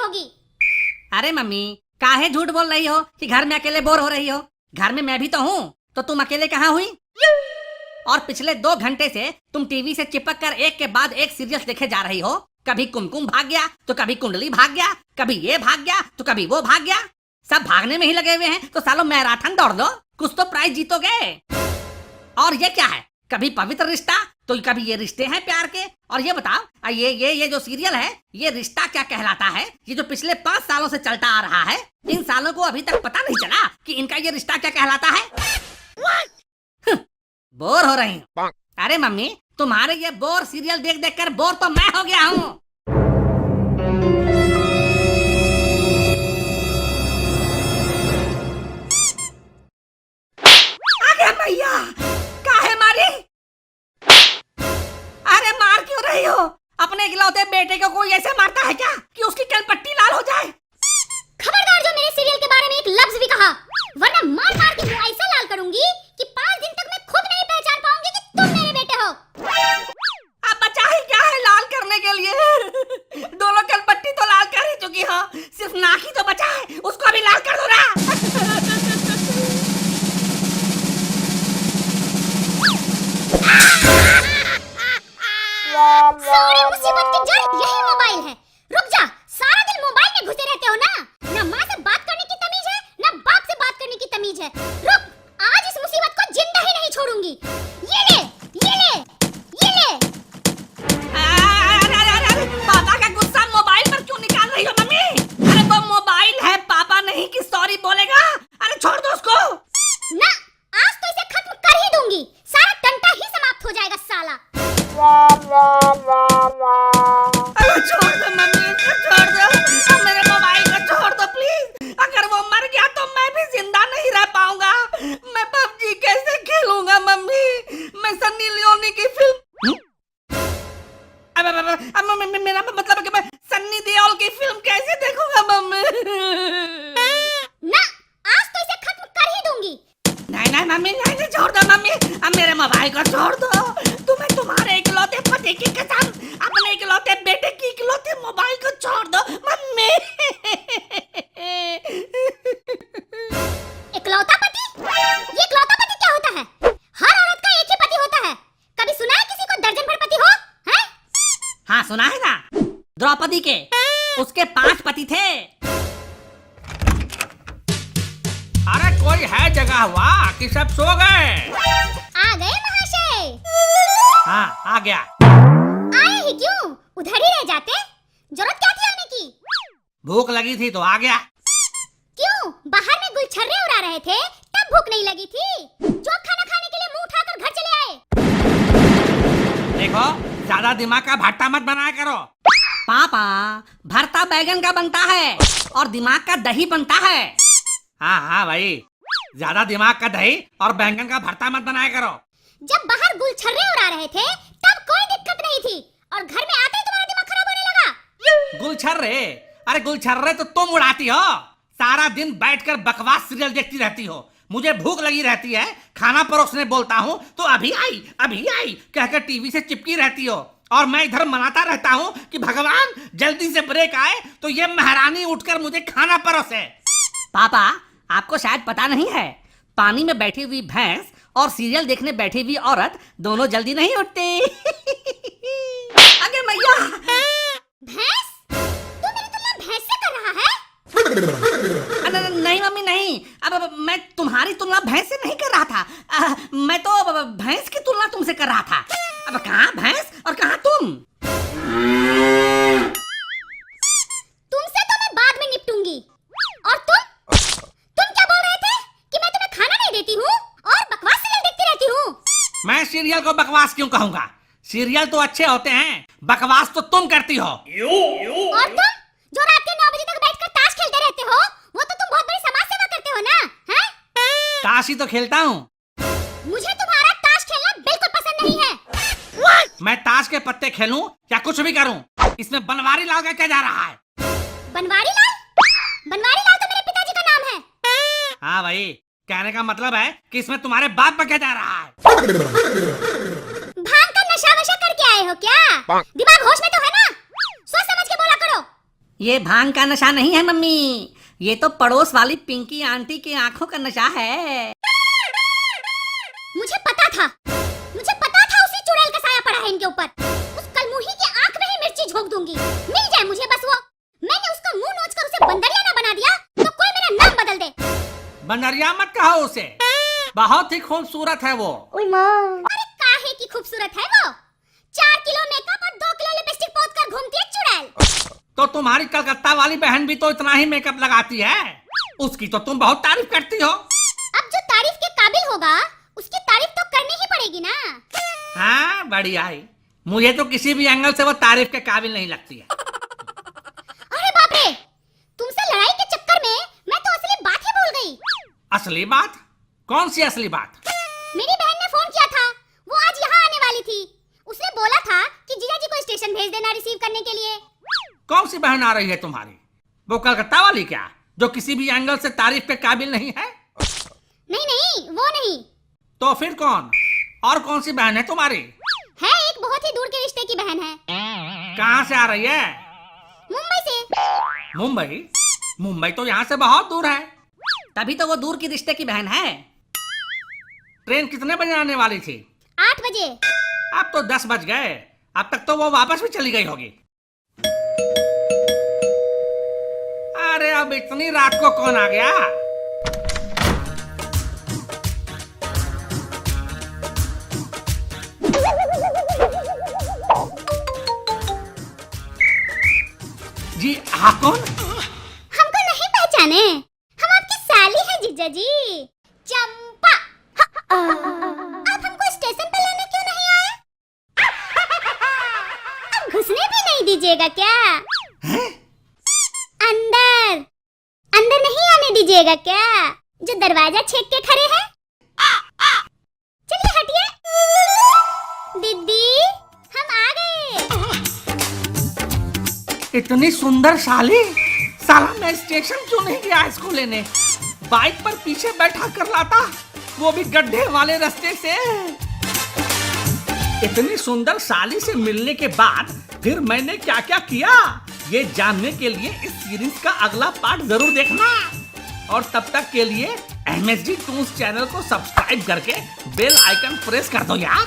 होगी। अरे मम्मी, काहे झूठ बोल रही हो कि घर में अकेले बोर हो रही हो? घर में मैं भी तो हूँ, तो तुम अकेले कहाँ हुई? और पिछले 2 घंटे से तुम टीवी से चिपक कर एक के बाद एक सीरियल देखे जा रही हो। कभी कुमकुम भाग गया तो कभी कुंडली भाग गया, कभी ये भाग गया तो कभी वो भाग गया। सब भागने में ही लगे हुए हैं, तो सालों मैराथन दौड़ दो, कुछ तो प्राइज जीतोगे। और ये क्या है, कभी पवित्र रिश्ता तो कभी ये रिश्ते हैं प्यार के। और ये बताओ, ये जो सीरियल है, ये रिश्ता क्या कहलाता है? ये जो पिछले 5 सालों से चलता आ रहा है, इन सालों को अभी तक पता नहीं चला कि इनका ये रिश्ता क्या कहलाता है। बोर हो रही हूँ। अरे मम्मी, तुम्हारे ये बोर सीरियल देख देख कर बोर तो मैं हो गया हूँ। आगे भैया, काहे मारी? अरे मार क्यों रही हो? अपने इकलौते बेटे को कोई ऐसे मारता है क्या कि उसकी कनपट्टी लाल हो जाए? खबरदार जो मेरे सीरियल के बारे में एक लफ्ज भी कहा, वरना मार मार के मुंह ऐसा लाल करूंगी कि 5 दिन तक मैं खुद नहीं पहचान पाऊंगी कि तुम मेरे बेटे हो। अब बचा ही क्या है लाल करने के लिए? दोनों कनपट्टी तो लाल कर ही चुकी हो, सिर्फ नाक ही तो बचा है, उसको भी लाल कर दो ना। सारी मुसीबत की जड़ यही मोबाइल है। रुक जा, सारा दिन मोबाइल में घुसे रहते हो ना। ना माँ से बात करने की तमीज है, ना बाप से बात करने की तमीज है। रुक, आज इस मुसीबत को जिंदा ही नहीं छोड़ूंगी। ये ले, ये ले, ये ले। अरे, पापा का गुस्सा मोबाइल पर क्यों निकाल रही हो मम्मी? अरे वो मोबाइल है, पापा नहीं कि सॉरी बोलेगा। अरे छोड़ दो उसको ना, आज तो इसे खत्म कर ही दूंगी। सारा टंटा ही समाप्त हो जाएगा साला। अरे छोड़ दो मम्मी, छोड़ दो, अब मेरे मोबाइल को छोड़ दो प्लीज। अगर वो मर गया तो मैं भी जिंदा नहीं रह पाऊंगा। मैं पबजी कैसे खेलूंगा मम्मी? मैं सन्नी लियोनी की फिल्म, अब मेरा मतलब है कि मैं सन्नी देओल की फिल्म कैसे देखूंगा मम्मी? ना, आज तो इसे खत्म कर ही दूंगी। नहीं मम्मी, नहीं छोड़ दो मम्मी, अब मेरे मोबाइल को छोड़ दो। तुम्हें तुम्हारे इकलौते पति की कसम, अपने इकलौते बेटे की इकलौते मोबाइल को छोड़ दो मम्मी। इकलौता पति? ये इकलौता पति क्या होता है? हर औरत का एक ही पति होता है। कभी सुना है किसी को दर्जन भर पति हो? हैं? हाँ सुना है ना, द्रौपदी के, उसके 5 पति थे। अरे कोई है जगह हुआ कि सब सो गए? आ गए महाशय। हाँ आ गया। आए ही क्यों, उधर ही रह जाते। जरूरत क्या थी आने की? भूख लगी थी तो आ गया। क्यों, बाहर में गुलछर्रे उड़ा रहे थे तब भूख नहीं लगी थी? जो खाना खाने के लिए मुंह उठाकर घर चले आए। देखो, ज्यादा दिमाग का भट्टा मत बनाया करो। पापा, भरता बैगन का बनता है और दिमाग का दही बनता है। हाँ भाई, ज्यादा दिमाग का दही और बैंगन का भरता मत बनाया करो। जब बाहर गुलछर्रे उड़ा रहे थे तब कोई दिक्कत नहीं थी, और घर में आते ही तुम्हारा दिमाग खराब होने लगा। गुलछर्रे? अरे गुलछर्रे तो तुम उड़ाती हो। सारा दिन बैठकर बकवास सीरियल देखती रहती हो। मुझे भूख लगी रहती है, खाना परोसने बोलता हूँ तो अभी आई कहकर टीवी से चिपकी रहती हो, और मैं इधर मनाता रहता हूँ कि भगवान जल्दी से ब्रेक आए तो ये महारानी उठकर मुझे खाना परोसे। पापा, आपको शायद पता नहीं है, पानी में बैठी हुई भैंस और सीरियल देखने बैठी हुई औरत दोनों जल्दी नहीं उठती। आगे मैया। भैंस? तू मेरी तुलना भैंस से कर रहा है? नहीं मम्मी नहीं, अब मैं तुम्हारी तुलना भैंस से नहीं कर रहा था। मैं तो भैंस की तुलना तुमसे कर रहा था। अब कहाँ भैंस और कहाँ तुम? तुमसे तो मैं बाद में निपटूंगी। और तुम क्या बोल रहे थे कि मैं तुम्हें खाना नहीं देती हूँ और बकवास सीरियल देखती रहती हूँ? मैं सीरियल को बकवास क्यों कहूँगा? सीरियल तो अच्छे होते हैं, बकवास तो तुम करती हो। और तुम जो रात के 9 बजे तक बैठकर ताश खेलते रहते हो, वो तो तुम बहुत बड़ी समाज सेवा करते हो ना? हैं? ताश ही तो खेलता हूँ। मुझे तुम्हारा ताश खेलना बिल्कुल पसंद नहीं है। मैं ताश के पत्ते खेलूं या कुछ भी करूं, इसमें बनवारी लाल का क्या जा रहा है? बनवारी लाल? बनवारी लाल तो मेरे पिताजी का नाम है। हाँ भाई, कहने का मतलब है कि इसमें तुम्हारे बाप का क्या जा रहा है? भांग का नशा वशा करके आए हो क्या? दिमाग होश में तो है ना? सोच समझ के बोला करो। ये भांग का नशा नहीं है मम्मी, ये तो पड़ोस वाली पिंकी आंटी की आंखों का नशा है। मुझे पता था उसी चुड़ैल का साया पड़ा है इनके ऊपर। उस कलमुही की आंख में ही मिर्ची झोंक दूंगी, मिल जाए मुझे बस वो। मैंने उसका मुंह नोचकर उसे बंदरिया ना बना दिया तो कोई मेरा नाम बदल दे। बंदरिया मत कहो उसे, बहुत ही खूबसूरत है वो। अरे काहे की खूबसूरत है वो, 4 किलो मेकअप और 2 किलो लिपस्टिक पोत कर घूमती है चुड़ैल। तो तुम्हारी कलकत्ता वाली बहन भी तो इतना ही मेकअप लगाती है, उसकी तो तुम बहुत तारीफ करती हो। अब जो तारीफ के काबिल होगा उसकी तारीफ तो करनी ही पड़ेगी ना। हाँ बढ़िया है, मुझे तो किसी भी एंगल से वो तारीफ के काबिल नहीं लगती है। अरे बाप रे, तुमसे लड़ाई के चक्कर में मैं तो असली बात ही भूल गई। असली बात? कौन सी असली बात? मेरी बहन ने फोन किया था, वो आज यहाँ आने वाली थी। उसने बोला था कि जीजाजी को स्टेशन भेज देना रिसीव करने के लिए। कौन सी बहन आ रही है तुम्हारी? वो कलकत्ता वाली क्या, जो किसी भी एंगल से तारीफ के काबिल नहीं है? नहीं वो नहीं। तो फिर कौन? और कौन सी बहन है तुम्हारी? है, एक बहुत ही दूर के रिश्ते की बहन है। कहाँ से आ रही है? मुंबई से। मुंबई तो यहाँ से बहुत दूर है। तभी तो वो दूर की रिश्ते की बहन है। ट्रेन कितने बजे आने वाली थी? 8 बजे। अब तो 10 बज गए, अब तक तो वो वापस भी चली गई होगी। अरे अब इतनी रात को कौन आ गया? जी आप कौन? हमको नहीं पहचाने, हम आपकी साली है जीजा जी, चंपा। आप हमको स्टेशन पे लेने क्यों नहीं आए? अब घुसने भी नहीं दीजिएगा क्या? अंदर नहीं आने दीजिएगा क्या, जो दरवाजा छेक के खड़े हैं? चलिए हटिए। दीदी हम आ गए। इतनी सुंदर साली, साला मैं स्टेशन क्यों नहीं गया इसको लेने? बाइक पर पीछे बैठा कर लाता, वो भी गड्ढे वाले रास्ते से। इतनी सुंदर साली से मिलने के बाद फिर मैंने क्या क्या किया, ये जानने के लिए इस सीरीज का अगला पार्ट जरूर देखना। और तब तक के लिए MSG टून्स चैनल को सब्सक्राइब करके बेल आइकन प्रेस कर दो यार।